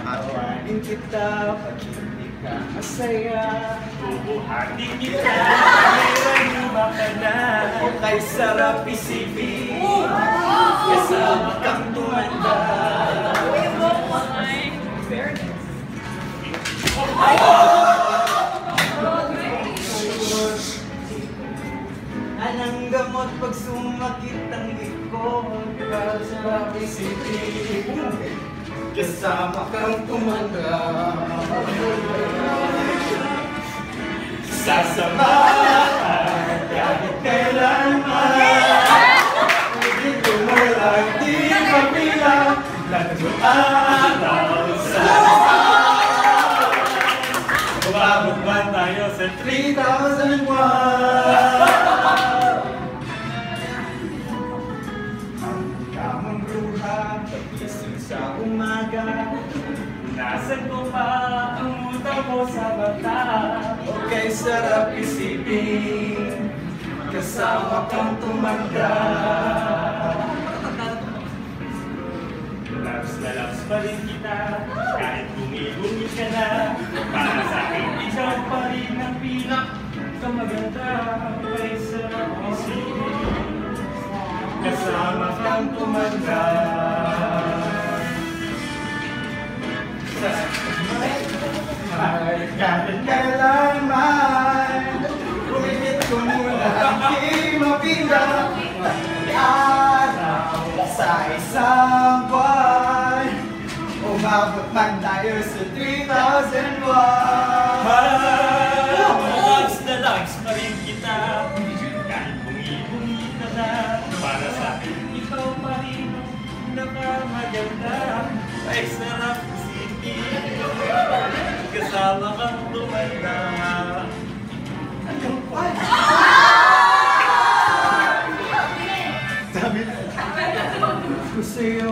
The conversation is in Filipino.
Tawanin kita pag hindi ka masaya. Bubuhatin kita, mayroon ka na. O kay sarap isipin, kasama kang tumanda. Anang gamot pag sumakit ang likod, kasama isipin, kasama kang tumanda. Sasamahan kahit kailanman, dito mo lang di mabilang, latong araw sa umabot ba tayo sa 3,001? Ang tamang luha, pagising sa umaga, Nasaan ko pa ang utang mo sa mata? okay sarap isipin, kasama kang tumanda. Labs na labs pa rin kita, kahit bumibungit ka na. Para sa akin, ikaw pa rin ang pinakamaganda. Kay sarap isipin, Kasama kang tumanda. Kahit kailanman, umilit ko muna di mapinda. Araw sa isang buwan, umabot man tayo sa 3,001. labs na labs pa rin kita, kahit bumibungit ka na. Para sa akin, ikaw pa rin ang pinakamaganda. Kay sarap isipin, kasama kang tumanda. Sabi ko sa'yo,